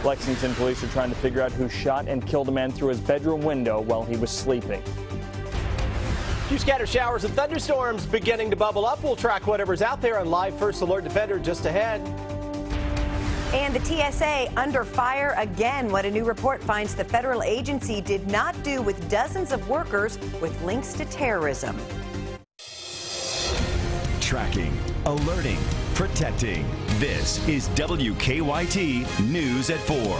Lexington police are trying to figure out who shot and killed a man through his bedroom window while he was sleeping. Few scattered showers and thunderstorms beginning to bubble up. We'll track whatever's out there on Live First Alert Defender just ahead. And the TSA under fire again. What a new report finds the federal agency did not do with dozens of workers with links to terrorism. Tracking, alerting, protecting. This is WKYT News at 4.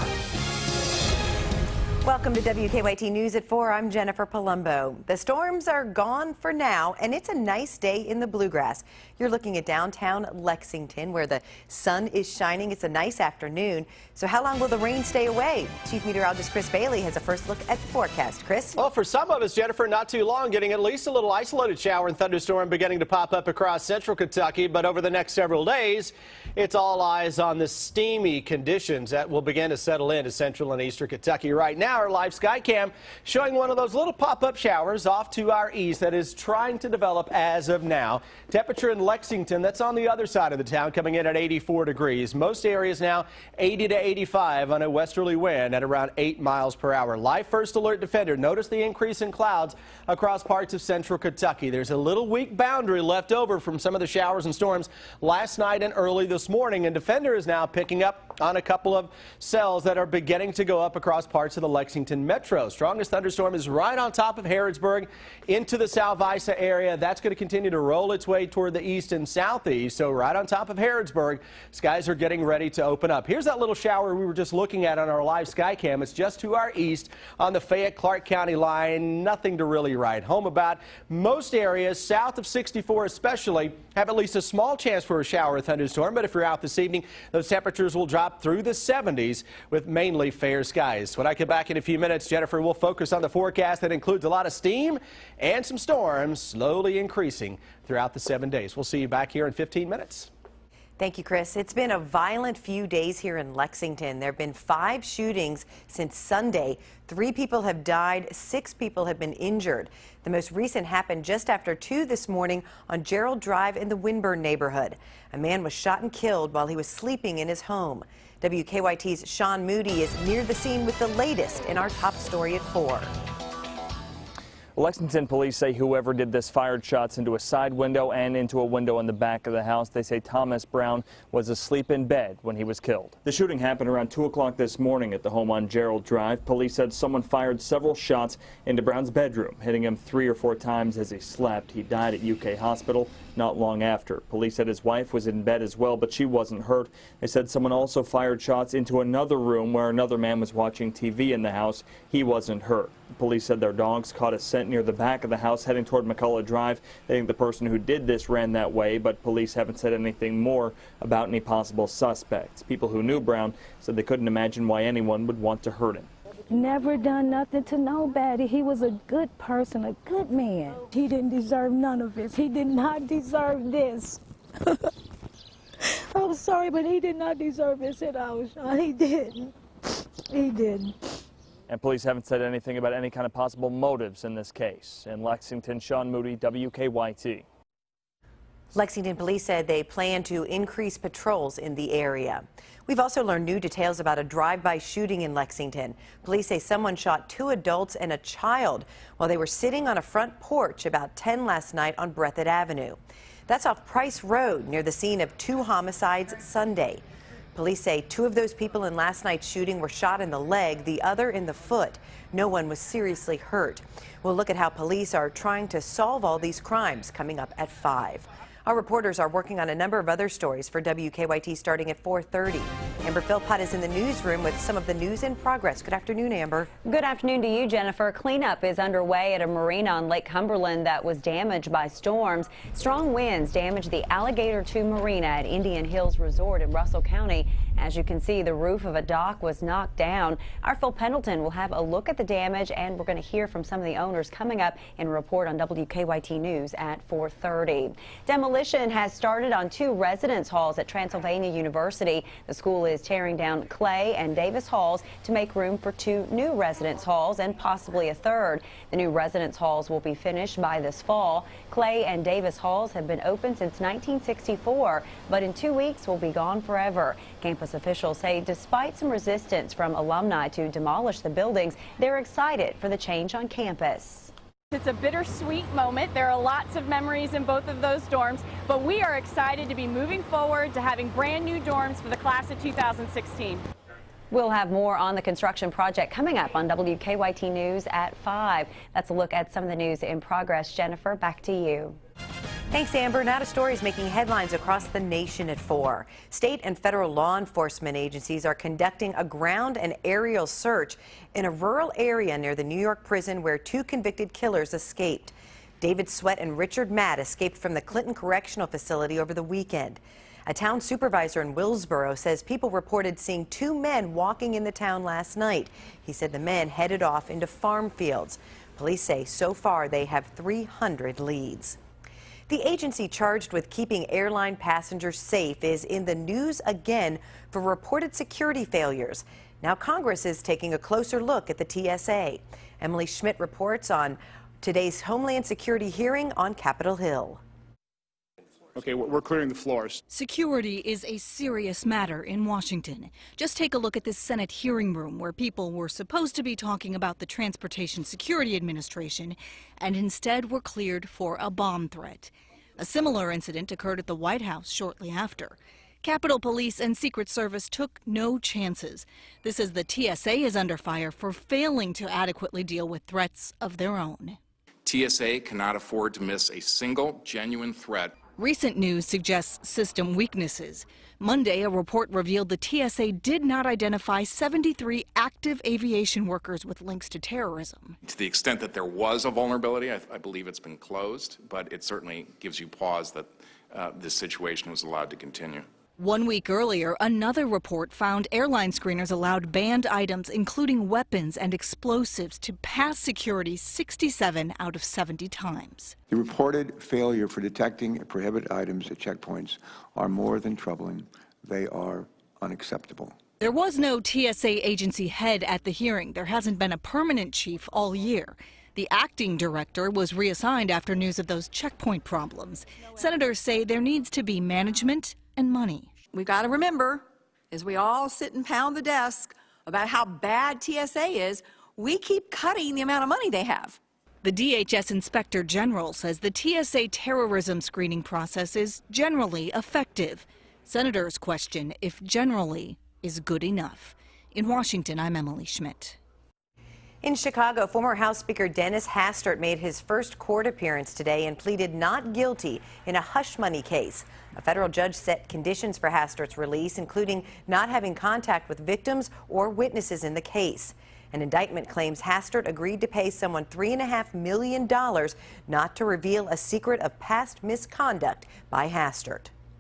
Welcome to WKYT News at 4. I'm Jennifer Palumbo. The storms are gone for now, and it's a nice day in the bluegrass. You're looking at downtown Lexington, where the sun is shining. It's a nice afternoon. So how long will the rain stay away? Chief Meteorologist Chris Bailey has a first look at the forecast. Chris? Well, for some of us, Jennifer, not too long, getting at least a little isolated shower and thunderstorm beginning to pop up across central Kentucky. But over the next several days, it's all eyes on the steamy conditions that will begin to settle into central and eastern Kentucky. Right now, our live sky cam showing one of those little pop-up showers off to our east that is trying to develop as of now. Temperature in Lexington, that's on the other side of the town, coming in at 84 degrees. Most areas now 80 to 85 on a westerly wind at around 8 miles per hour. Live First Alert Defender, notice the increase in clouds across parts of central Kentucky. There's a little weak boundary left over from some of the showers and storms last night and early this morning, and Defender is now picking up on a couple of cells that are beginning to go up across parts of the Lexington metro. Strongest thunderstorm is right on top of Harrodsburg into the Salvisa area. That's going to continue to roll its way toward the east and southeast. So right on top of Harrodsburg, skies are getting ready to open up. Here's that little shower we were just looking at on our live sky cam. It's just to our east on the Fayette-Clark County line. Nothing to really write home about. Most areas south of 64 especially have at least a small chance for a shower or thunderstorm. But if you're out this evening, those temperatures will drop through the 70s with mainly fair skies. When I come back in a few minutes, Jennifer will focus on the forecast that includes a lot of steam and some storms slowly increasing throughout the 7 days. We'll see you back here in 15 minutes. Thank you, Chris. It's been a violent few days here in Lexington. There have been 5 shootings since Sunday. 3 people have died, 6 people have been injured. The most recent happened just after 2 this morning on Gerald Drive in the Winburn neighborhood. A man was shot and killed while he was sleeping in his home. WKYT's Sean Moody is near the scene with the latest in our top story at 4. Lexington police say whoever did this fired shots into a side window and into a window in the back of the house. They say Thomas Brown was asleep in bed when he was killed. The shooting happened around 2 o'clock this morning at the home on Gerald Drive. Police said someone fired several shots into Brown's bedroom, hitting him 3 or 4 times as he slept. He died at UK Hospital not long after. Police said his wife was in bed as well, but she wasn't hurt. They said someone also fired shots into another room where another man was watching TV in the house. He wasn't hurt. Police said their dogs caught a scent near the back of the house heading toward McCullough Drive. They think the person who did this ran that way, but police haven't said anything more about any possible suspects. People who knew Brown said they couldn't imagine why anyone would want to hurt him. Never done nothing to nobody. He was a good person, a good man. He didn't deserve none of this. He did not deserve this. I'm sorry, but he did not deserve this at all, Sean. He didn't. He didn't. And police haven't said anything about any kind of possible motives in this case. In Lexington, Sean Moody, WKYT. Lexington police said they plan to increase patrols in the area. We've also learned new details about a drive-by shooting in Lexington. Police say someone shot 2 adults and a child while they were sitting on a front porch about 10 last night on Breathitt Avenue. That's off Price Road near the scene of 2 homicides Sunday. Police say 2 of those people in last night's shooting were shot in the leg, the other in the foot. No one was seriously hurt. We'll look at how police are trying to solve all these crimes coming up at 5. Our reporters are working on a number of other stories for WKYT starting at 4:30. Amber Philpott is in the newsroom with some of the news in progress. Good afternoon, Amber. Good afternoon to you, Jennifer. Cleanup is underway at a marina on Lake Cumberland that was damaged by storms. Strong winds damaged the Alligator 2 Marina at Indian Hills Resort in Russell County. As you can see, the roof of a dock was knocked down. Our Phil Pendleton will have a look at the damage, and we're going to hear from some of the owners coming up in a report on WKYT News at 4:30. Demolition has started on 2 residence halls at Transylvania University. The school is tearing down Clay and Davis halls to make room for 2 new residence halls and possibly a 3rd. The new residence halls will be finished by this fall. Clay and Davis halls have been open since 1964, but in 2 weeks will be gone forever. Campus campus officials say despite some resistance from alumni to demolish the buildings, they're excited for the change on campus. It's a bittersweet moment. There are lots of memories in both of those dorms, but we are excited to be moving forward to having brand new dorms for the class of 2016. We'll have more on the construction project coming up on WKYT News at 5. That's a look at some of the news in progress. Jennifer, back to you. Thanks, Amber. Now to stories making headlines across the nation at 4. State and federal law enforcement agencies are conducting a ground and aerial search in a rural area near the New York prison where 2 convicted killers escaped. David Sweat and Richard Matt escaped from the Clinton Correctional Facility over the weekend. A town supervisor in Willsboro says people reported seeing 2 men walking in the town last night. He said the men headed off into farm fields. Police say so far they have 300 leads. The agency charged with keeping airline passengers safe is in the news again for reported security failures. Now Congress is taking a closer look at the TSA. Emily Schmidt reports on today's Homeland Security hearing on Capitol Hill. Okay, we're clearing the floors. Security is a serious matter in Washington. Just take a look at this Senate hearing room where people were supposed to be talking about the Transportation Security Administration and instead were cleared for a bomb threat. A similar incident occurred at the White House shortly after. Capitol Police and Secret Service took no chances. This as the TSA is under fire for failing to adequately deal with threats of their own. TSA cannot afford to miss a single genuine threat. Recent news suggests system weaknesses. Monday, a report revealed the TSA did not identify 73 active aviation workers with links to terrorism. To the extent that there was a vulnerability, I believe it's been closed, but it certainly gives you pause that this situation was allowed to continue. 1 week earlier, another report found airline screeners allowed banned items, including weapons and explosives, to pass security 67 out of 70 times. The reported failure for detecting prohibited items at checkpoints are more than troubling. They are unacceptable. There was no TSA agency head at the hearing. There hasn't been a permanent chief all year. The acting director was reassigned after news of those checkpoint problems. Senators say there needs to be management and money. We've got to remember, as we all sit and pound the desk about how bad TSA is, we keep cutting the amount of money they have. The DHS Inspector General says the TSA terrorism screening process is generally effective. Senators question if generally is good enough. In Washington, I'm Emily Schmidt. In Chicago, former House Speaker Dennis Hastert made his first court appearance today and pleaded not guilty in a hush money case. A federal judge set conditions for Hastert's release, including not having contact with victims or witnesses in the case. An indictment claims Hastert agreed to pay someone $3.5 million not to reveal a secret of past misconduct by Hastert.